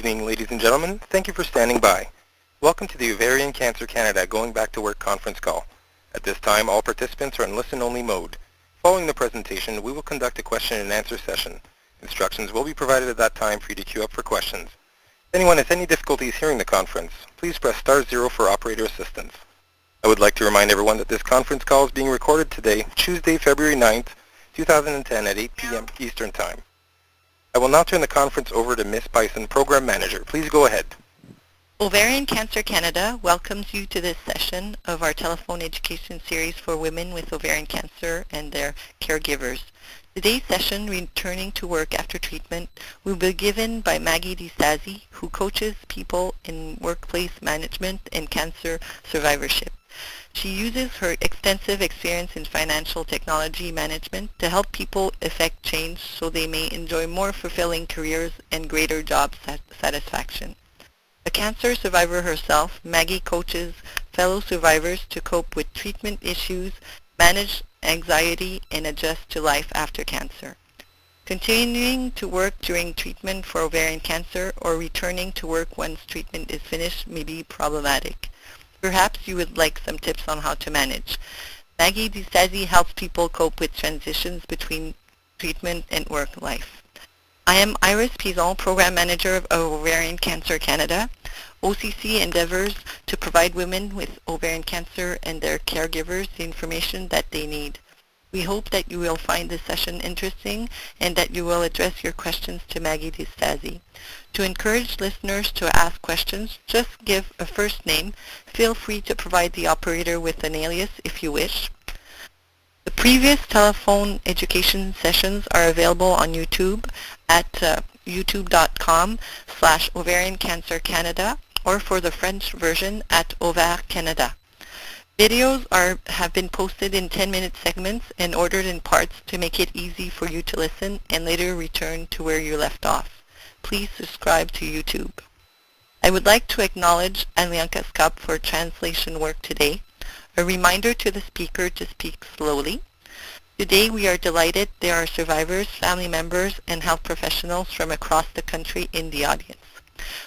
evening, ladies and gentlemen. Thank you for standing by. Welcome to the Ovarian Cancer Canada Going Back to Work conference call. At this time, all participants are in listen-only mode. Following the presentation, we will conduct a question-and-answer session. Instructions will be provided at that time for you to queue up for questions. If anyone has any difficulties hearing the conference, please press *0 for operator assistance. I would like to remind everyone that this conference call is being recorded today, Tuesday, February 9th, 2010 at 8 p.m. Eastern Time. I will now turn the conference over to Ms. Bison, Program Manager. Please go ahead. Ovarian Cancer Canada welcomes you to this session of our telephone education series for women with ovarian cancer and their caregivers. Today's session, Returning to Work After Treatment, will be given by Maggie Liezl, who coaches people in workplace management and cancer survivorship. She uses her extensive experience in financial technology management to help people effect change so they may enjoy more fulfilling careers and greater job satisfaction. A cancer survivor herself, Maggie coaches fellow survivors to cope with treatment issues, manage anxiety, and adjust to life after cancer. Continuing to work during treatment for ovarian cancer or returning to work once treatment is finished may be problematic. Perhaps you would like some tips on how to manage. Maggie Liezl helps people cope with transitions between treatment and work life. I am Iris Pizon, Program Manager of Ovarian Cancer Canada. OCC endeavors to provide women with ovarian cancer and their caregivers the information that they need. We hope that you will find this session interesting and that you will address your questions to Maggie Liezl. To encourage listeners to ask questions, just give a first name. Feel free to provide the operator with an alias if you wish. The previous telephone education sessions are available on YouTube at youtube.com/ovariancancercanada or for the French version at Ovar Canada. Videos have been posted in 10-minute segments and ordered in parts to make it easy for you to listen and later return to where you left off. Please subscribe to YouTube. I would like to acknowledge Alianka Skup for translation work today. A reminder to the speaker to speak slowly. Today we are delighted there are survivors, family members, and health professionals from across the country in the audience.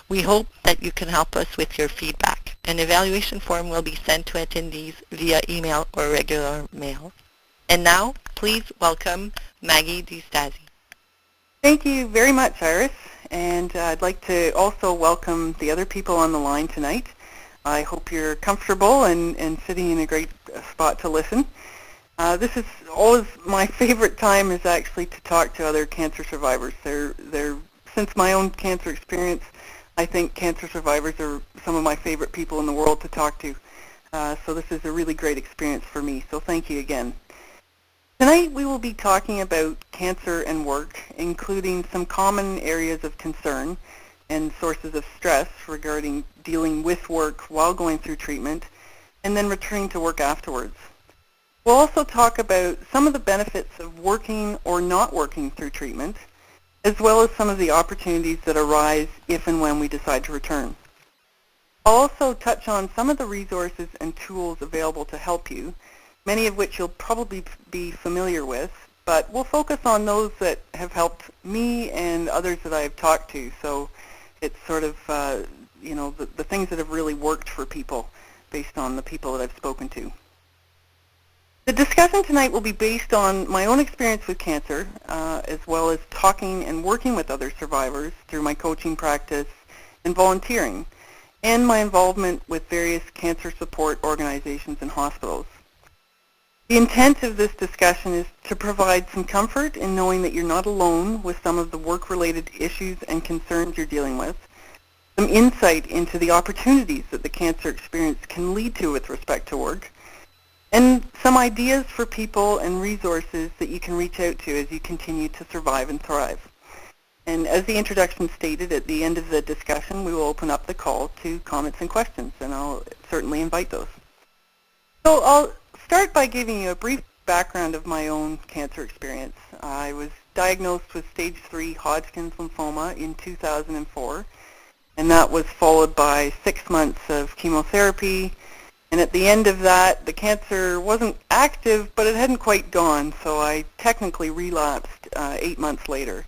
We hope that you can help us with your feedback. An evaluation form will be sent to attendees via email or regular mail. And now, please welcome Maggie Liezl. Thank you very much, Iris. And I'd like to also welcome the other people on the line tonight. I hope you're comfortable and sitting in a great spot to listen. This is always my favorite time is actually to talk to other cancer survivors. Since my own cancer experience, I think cancer survivors are some of my favorite people in the world to talk to. So this is a really great experience for me. So thank you again. Tonight we will be talking about cancer and work, including some common areas of concern and sources of stress regarding dealing with work while going through treatment and then returning to work afterwards. We'll also talk about some of the benefits of working or not working through treatment, as well as some of the opportunities that arise if and when we decide to return. I'll also touch on some of the resources and tools available to help you, many of which you'll probably be familiar with, but we'll focus on those that have helped me and others that I've talked to. So it's sort of, the things that have really worked for people based on the people that I've spoken to. The discussion tonight will be based on my own experience with cancer, as well as talking and working with other survivors through my coaching practice and volunteering, and my involvement with various cancer support organizations and hospitals. The intent of this discussion is to provide some comfort in knowing that you're not alone with some of the work-related issues and concerns you're dealing with, some insight into the opportunities that the cancer experience can lead to with respect to work, and some ideas for people and resources that you can reach out to as you continue to survive and thrive. And as the introduction stated, at the end of the discussion, we will open up the call to comments and questions, and I'll certainly invite those. So I'll start by giving you a brief background of my own cancer experience. I was diagnosed with stage 3 Hodgkin's lymphoma in 2004, and that was followed by 6 months of chemotherapy. And at the end of that, the cancer wasn't active, but it hadn't quite gone, so I technically relapsed 8 months later.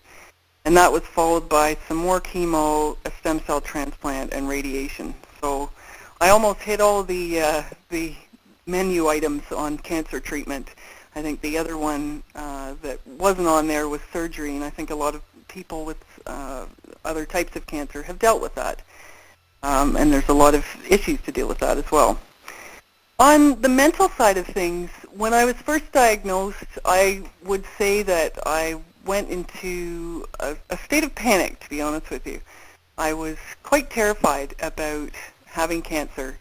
and that was followed by some more chemo, a stem cell transplant, and radiation. So I almost hit all the menu items on cancer treatment. I think the other one that wasn't on there was surgery, and I think a lot of people with other types of cancer have dealt with that. And there's a lot of issues to deal with that as well. On the mental side of things, when I was first diagnosed, I would say that I went into a state of panic, to be honest with you. I was quite terrified about having cancer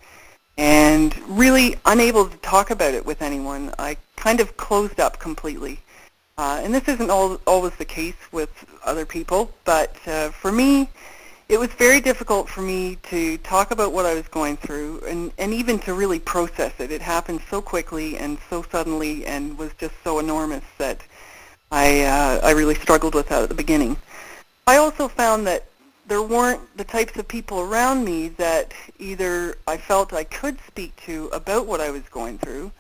and really unable to talk about it with anyone. I kind of closed up completely. And this isn't always the case with other people, but for me, it was very difficult for me to talk about what I was going through and even to really process it. It happened so quickly and so suddenly and was just so enormous that I really struggled with that at the beginning. I also found that there weren't the types of people around me that either I felt I could speak to about what I was going through,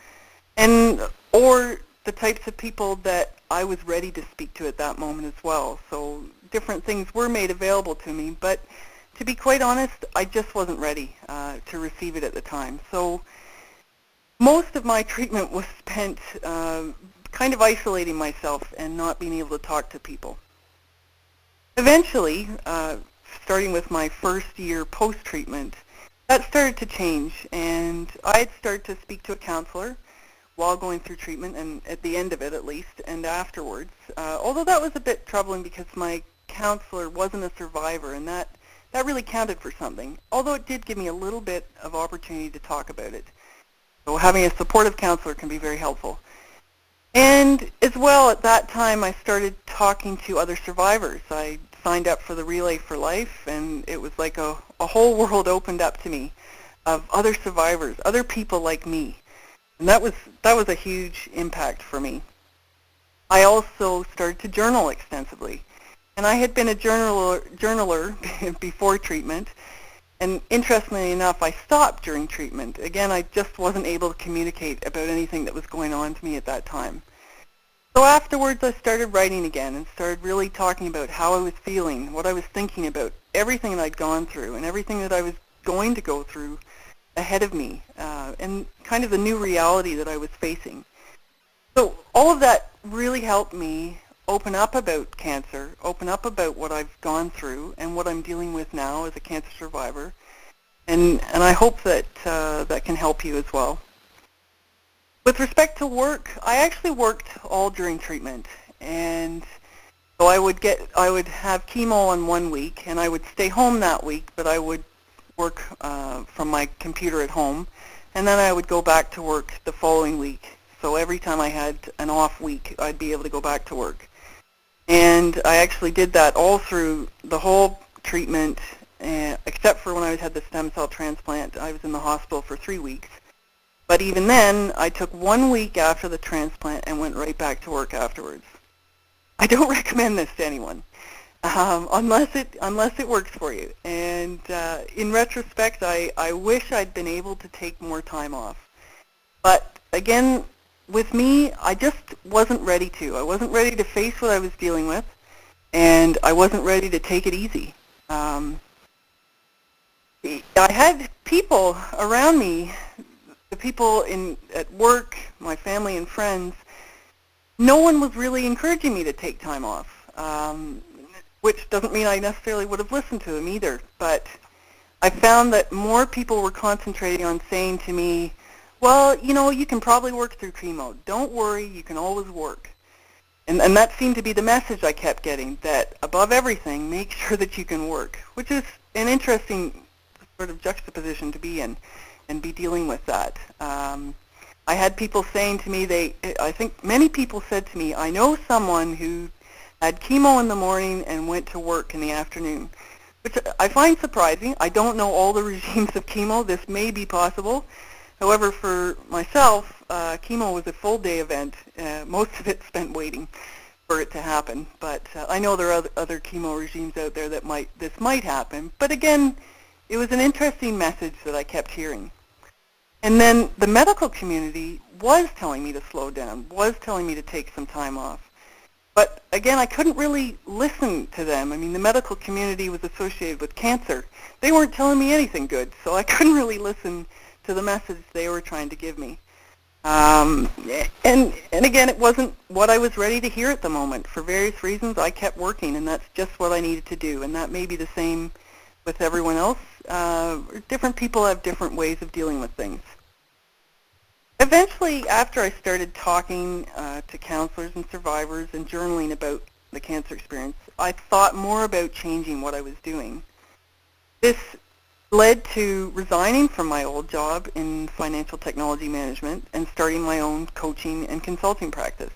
or the types of people that I was ready to speak to at that moment as well. So different things were made available to me, but to be quite honest, I just wasn't ready to receive it at the time. So most of my treatment was spent kind of isolating myself and not being able to talk to people. Eventually, starting with my first year post-treatment, that started to change, and I'd start to speak to a counselor while going through treatment, and at the end of it at least, and afterwards. Although that was a bit troubling because my counselor wasn't a survivor, and that really counted for something, although it did give me a little bit of opportunity to talk about it. So having a supportive counselor can be very helpful. And as well, at that time, I started talking to other survivors. I signed up for the Relay for Life, and it was like a whole world opened up to me of other survivors, other people like me. And that was a huge impact for me. I also started to journal extensively. And I had been a journaler before treatment. And interestingly enough, I stopped during treatment. Again, I just wasn't able to communicate about anything that was going on to me at that time. So afterwards, I started writing again and started really talking about how I was feeling, what I was thinking about, everything that I'd gone through and everything that I was going to go through ahead of me, and kind of the new reality that I was facing. So all of that really helped me open up about cancer, open up about what I've gone through and what I'm dealing with now as a cancer survivor, and I hope that that can help you as well. With respect to work, I actually worked all during treatment, and so I would have chemo on one week, and I would stay home that week, but I would work from my computer at home, and then I would go back to work the following week. So every time I had an off week, I'd be able to go back to work. And I actually did that all through the whole treatment, except for when I had the stem cell transplant. I was in the hospital for 3 weeks. But even then, I took 1 week after the transplant and went right back to work afterwards. I don't recommend this to anyone, unless it works for you. And in retrospect, I wish I'd been able to take more time off. But again, with me, I just wasn't ready to. I wasn't ready to face what I was dealing with, and I wasn't ready to take it easy. I had people around me, the people at work, my family and friends. No one was really encouraging me to take time off, which doesn't mean I necessarily would have listened to them either. But I found that more people were concentrating on saying to me, well, you know, you can probably work through chemo. Don't worry, you can always work. And that seemed to be the message I kept getting, that above everything, make sure that you can work, which is an interesting sort of juxtaposition to be in and be dealing with that. I had people saying to me, I think many people said to me, I know someone who had chemo in the morning and went to work in the afternoon, which I find surprising. I don't know all the regimes of chemo. This may be possible. However, for myself, chemo was a full-day event. Most of it spent waiting for it to happen. But I know there are other chemo regimes out there that this might happen. But again, it was an interesting message that I kept hearing. And then the medical community was telling me to slow down, was telling me to take some time off. But again, I couldn't really listen to them. I mean, the medical community was associated with cancer. They weren't telling me anything good, so I couldn't really listen to the message they were trying to give me. And again, it wasn't what I was ready to hear at the moment. For various reasons, I kept working, and that's just what I needed to do. And that may be the same with everyone else. Different people have different ways of dealing with things. Eventually, after I started talking to counselors and survivors and journaling about the cancer experience, I thought more about changing what I was doing. This led to resigning from my old job in financial technology management and starting my own coaching and consulting practice.